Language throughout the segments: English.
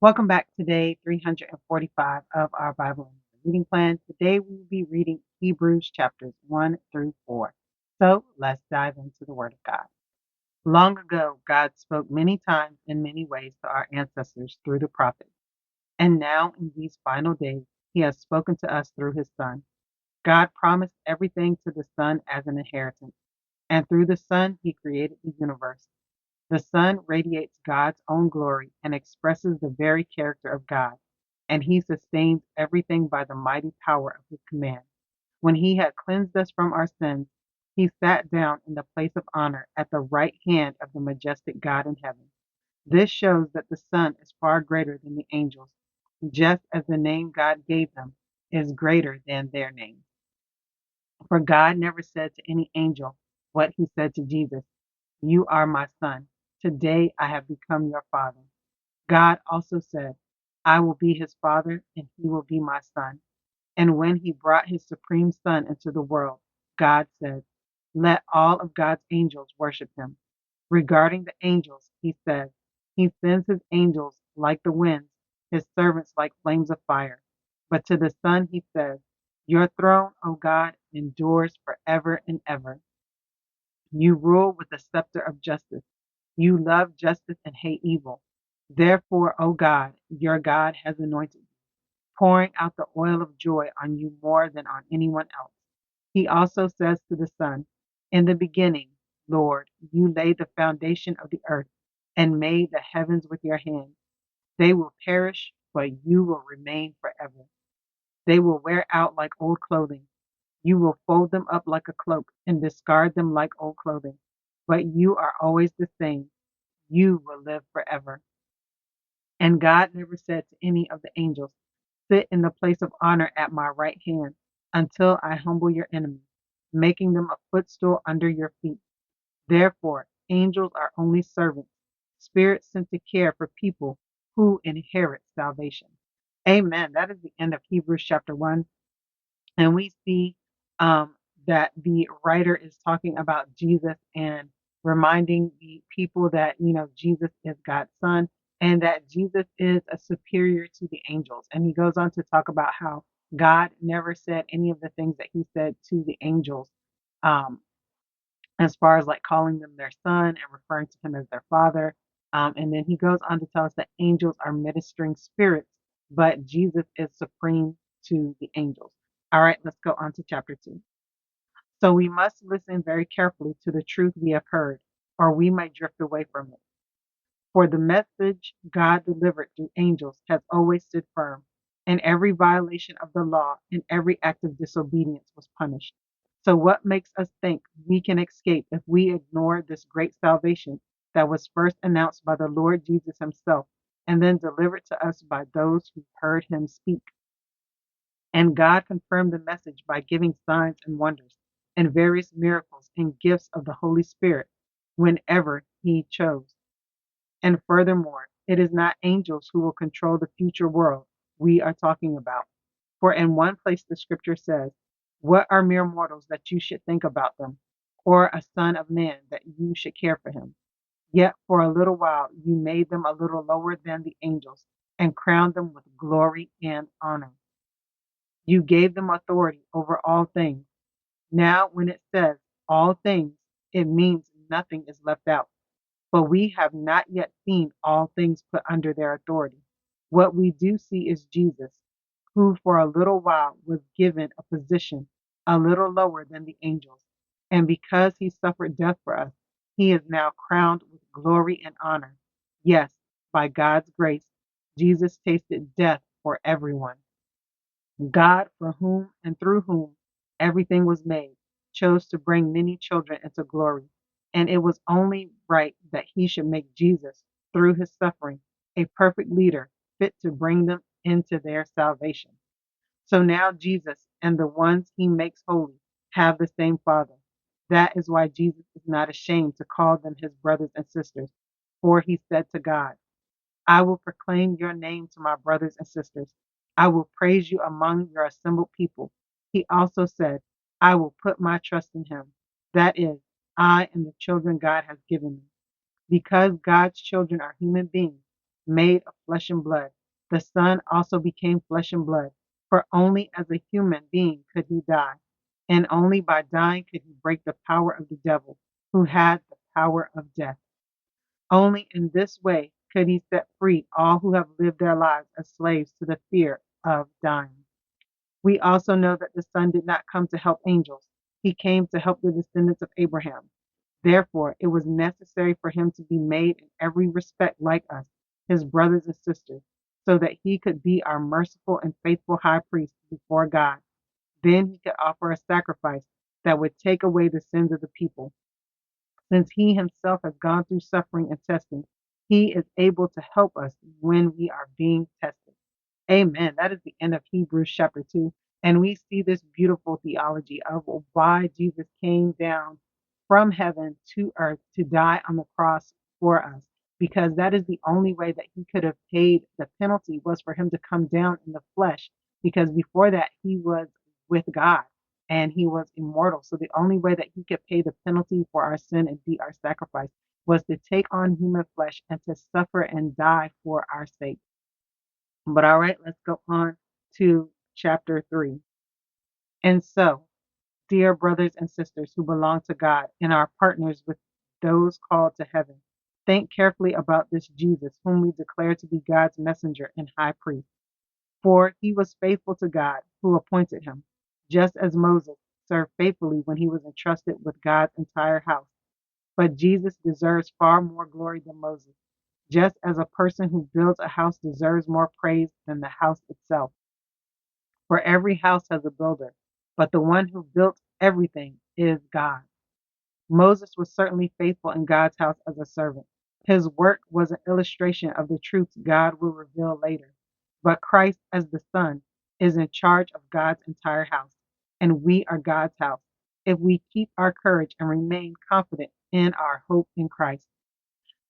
Welcome back to day 345 of our Bible reading plan. Today we will be reading Hebrews chapters 1 through 4. So let's dive into the Word of God. Long ago, God spoke many times in many ways to our ancestors through the prophets. And now, in these final days, He has spoken to us through His Son. God promised everything to the Son as an inheritance, and through the Son, He created the universe. The Son radiates God's own glory and expresses the very character of God, and He sustains everything by the mighty power of His command. When He had cleansed us from our sins, He sat down in the place of honor at the right hand of the majestic God in heaven. This shows that the Son is far greater than the angels, just as the name God gave them is greater than their name. For God never said to any angel what He said to Jesus: "You are my Son. Today I have become your Father." God also said, "I will be his Father, and he will be my Son." And when he brought his supreme Son into the world, God said, "Let all of God's angels worship him." Regarding the angels, he said, "He sends his angels like the winds, his servants like flames of fire." But to the Son he says, "Your throne, O God, endures forever and ever. You rule with the scepter of justice. You love justice and hate evil. Therefore, O God, your God has anointed you, pouring out the oil of joy on you more than on anyone else." He also says to the Son, "In the beginning, Lord, you laid the foundation of the earth and made the heavens with your hand. They will perish, but you will remain forever. They will wear out like old clothing. You will fold them up like a cloak and discard them like old clothing. But you are always the same. You will live forever." And God never said to any of the angels, "Sit in the place of honor at my right hand until I humble your enemies, making them a footstool under your feet." Therefore, angels are only servants, spirits sent to care for people who inherit salvation. Amen. That is the end of Hebrews chapter 1. And we see um, that the writer is talking about Jesus and reminding the people that, Jesus is God's son and that Jesus is a superior to the angels. And he goes on to talk about how God never said any of the things that he said to the angels, um, as far as like calling them their son and referring to him as their father. And then he goes on to tell us that angels are ministering spirits, but Jesus is supreme to the angels. All right, let's go on to chapter 2. So we must listen very carefully to the truth we have heard, or we might drift away from it. For the message God delivered through angels has always stood firm, and every violation of the law and every act of disobedience was punished. So, what makes us think we can escape if we ignore this great salvation that was first announced by the Lord Jesus himself and then delivered to us by those who heard him speak? And God confirmed the message by giving signs and wonders and various miracles and gifts of the Holy Spirit whenever he chose. And furthermore, it is not angels who will control the future world we are talking about. For in one place the scripture says, "What are mere mortals that you should think about them, or a son of man that you should care for him? Yet for a little while you made them a little lower than the angels and crowned them with glory and honor. You gave them authority over all things." Now, when it says all things, it means nothing is left out. But we have not yet seen all things put under their authority. What we do see is Jesus, who for a little while was given a position a little lower than the angels. And because he suffered death for us, he is now crowned with glory and honor. Yes, by God's grace, Jesus tasted death for everyone. God, for whom and through whom everything was made, chose to bring many children into glory. And it was only right that he should make Jesus, through his suffering, a perfect leader, fit to bring them into their salvation. So now Jesus and the ones he makes holy have the same Father. That is why Jesus is not ashamed to call them his brothers and sisters. For he said to God, "I will proclaim your name to my brothers and sisters. I will praise you among your assembled people." He also said, "I will put my trust in him." That is, I and the children God has given me. Because God's children are human beings, made of flesh and blood. The Son also became flesh and blood, for only as a human being could he die, and only by dying could he break the power of the devil, who had the power of death. Only in this way could he set free all who have lived their lives as slaves to the fear of dying. We also know that the Son did not come to help angels. He came to help the descendants of Abraham. Therefore, it was necessary for him to be made in every respect like us, his brothers and sisters, so that he could be our merciful and faithful high priest before God. Then he could offer a sacrifice that would take away the sins of the people. Since he himself has gone through suffering and testing, he is able to help us when we are being tested. Amen. That is the end of Hebrews chapter 2. And we see this beautiful theology of why Jesus came down from heaven to earth to die on the cross for us. Because that is the only way that he could have paid the penalty, was for him to come down in the flesh. Because before that, he was with God and he was immortal. So the only way that he could pay the penalty for our sin and be our sacrifice was to take on human flesh and to suffer and die for our sake. But all right, let's go on to chapter 3. And so, dear brothers and sisters who belong to God and are partners with those called to heaven, think carefully about this Jesus, whom we declare to be God's messenger and high priest. For he was faithful to God, who appointed him, just as Moses served faithfully when he was entrusted with God's entire house. But Jesus deserves far more glory than Moses, just as a person who builds a house deserves more praise than the house itself. For every house has a builder, but the one who built everything is God. Moses was certainly faithful in God's house as a servant. His work was an illustration of the truths God will reveal later. But Christ, as the Son, is in charge of God's entire house, and we are God's house if we keep our courage and remain confident in our hope in Christ.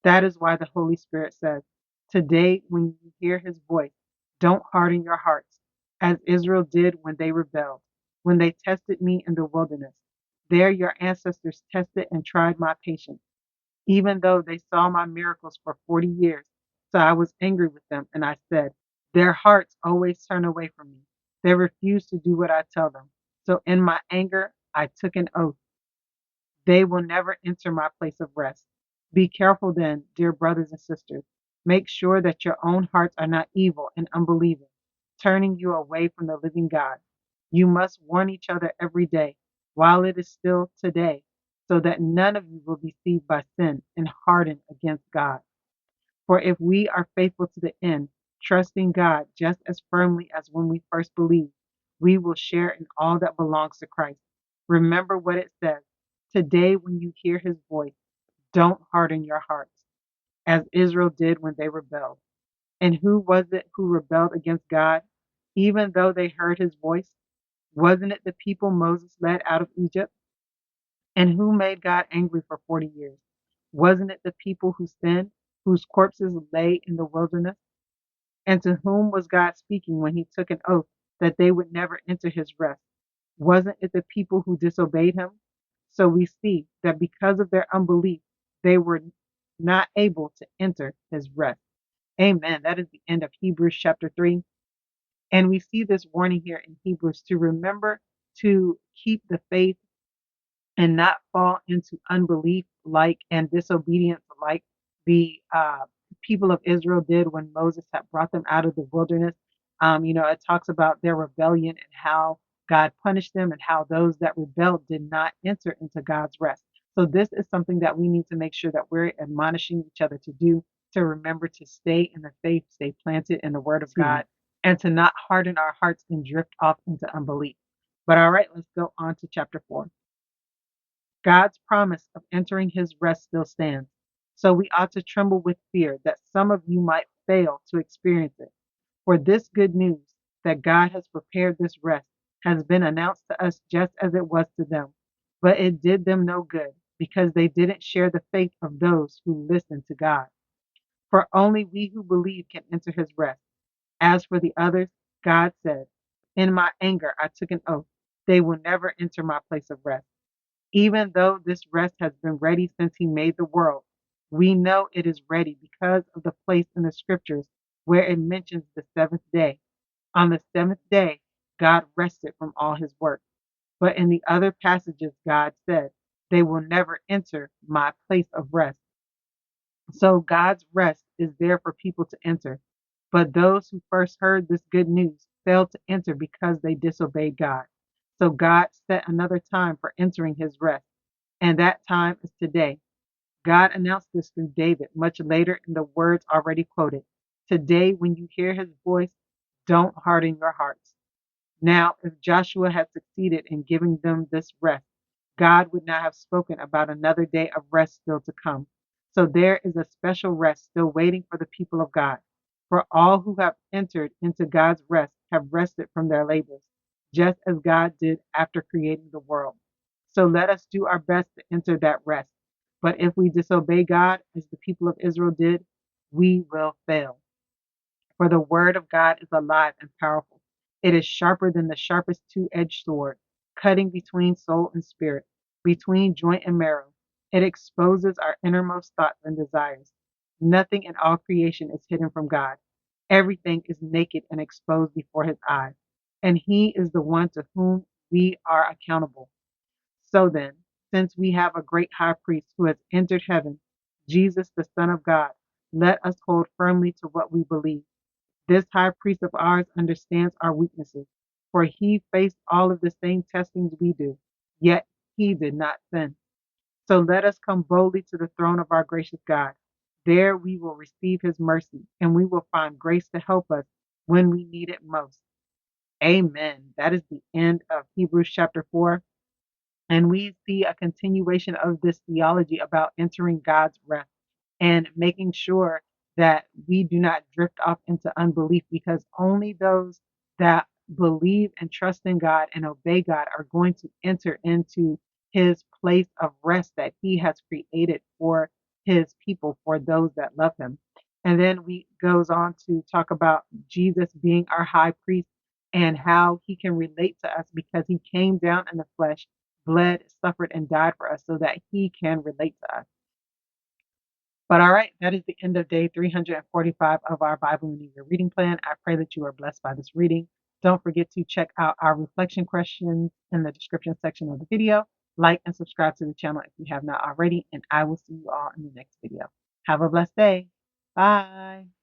That is why the Holy Spirit says, today, when you hear his voice, don't harden your hearts, as Israel did when they rebelled, when they tested me in the wilderness. There your ancestors tested and tried my patience, even though they saw my miracles for 40 years. So I was angry with them, and I said, their hearts always turn away from me. They refuse to do what I tell them. So in my anger, I took an oath. They will never enter my place of rest. Be careful then, dear brothers and sisters. Make sure that your own hearts are not evil and unbelieving, turning you away from the living God. You must warn each other every day, while it is still today, so that none of you will be deceived by sin and hardened against God. For if we are faithful to the end, trusting God just as firmly as when we first believed, we will share in all that belongs to Christ. Remember what it says. Today, when you hear his voice, don't harden your hearts, as Israel did when they rebelled. And who was it who rebelled against God, even though they heard his voice? Wasn't it the people Moses led out of Egypt? And who made God angry for 40 years? Wasn't it the people who sinned, whose corpses lay in the wilderness? And to whom was God speaking when he took an oath that they would never enter his rest? Wasn't it the people who disobeyed him? So we see that because of their unbelief, they were not able to enter his rest. Amen. That is the end of Hebrews chapter 3. And we see this warning here in Hebrews to remember to keep the faith and not fall into unbelief like and disobedience like the people of Israel did when Moses had brought them out of the wilderness. It talks about their rebellion and how God punished them and how those that rebelled did not enter into God's rest. So this is something that we need to make sure that we're admonishing each other to do, to remember to stay in the faith, stay planted in the word of God, and to not harden our hearts and drift off into unbelief. But all right, let's go on to chapter 4. God's promise of entering his rest still stands. So we ought to tremble with fear that some of you might fail to experience it. For this good news that God has prepared this rest has been announced to us just as it was to them. But it did them no good because they didn't share the faith of those who listened to God. For only we who believe can enter his rest. As for the others, God said, in my anger I took an oath. They will never enter my place of rest. Even though this rest has been ready since he made the world, We know it is ready because of the place in the scriptures where it mentions the seventh day. On the seventh day, God rested from all his work. But in the other passages, God said, they will never enter my place of rest. So God's rest is there for people to enter. But those who first heard this good news failed to enter because they disobeyed God. So God set another time for entering his rest, and that time is today. God announced this through David much later in the words already quoted. Today, when you hear his voice, don't harden your hearts. Now, if Joshua had succeeded in giving them this rest, God would not have spoken about another day of rest still to come. So there is a special rest still waiting for the people of God. For all who have entered into God's rest have rested from their labors, just as God did after creating the world. So let us do our best to enter that rest. But if we disobey God, as the people of Israel did, we will fail. For the word of God is alive and powerful. It is sharper than the sharpest two-edged sword, cutting between soul and spirit, between joint and marrow. It exposes our innermost thoughts and desires. Nothing in all creation is hidden from God. Everything is naked and exposed before his eyes. And he is the one to whom we are accountable. So then, since we have a great high priest who has entered heaven, Jesus, the Son of God, let us hold firmly to what we believe. This high priest of ours understands our weaknesses, for he faced all of the same testings we do, yet he did not sin. So let us come boldly to the throne of our gracious God. There we will receive his mercy, and we will find grace to help us when we need it most. Amen. That is the end of Hebrews chapter 4. And we see a continuation of this theology about entering God's rest and making sure that we do not drift off into unbelief, because only those that believe and trust in God and obey God are going to enter into his place of rest that he has created for his people, for those that love him. And then we goes on to talk about Jesus being our high priest and how he can relate to us because he came down in the flesh, bled, suffered, and died for us so that he can relate to us. But all right, that is the end of day 345 of our Bible in a Year reading plan. I pray that you are blessed by this reading. Don't forget to check out our reflection questions in the description section of the video. Like and subscribe to the channel if you have not already, and I will see you all in the next video. Have a blessed day. Bye.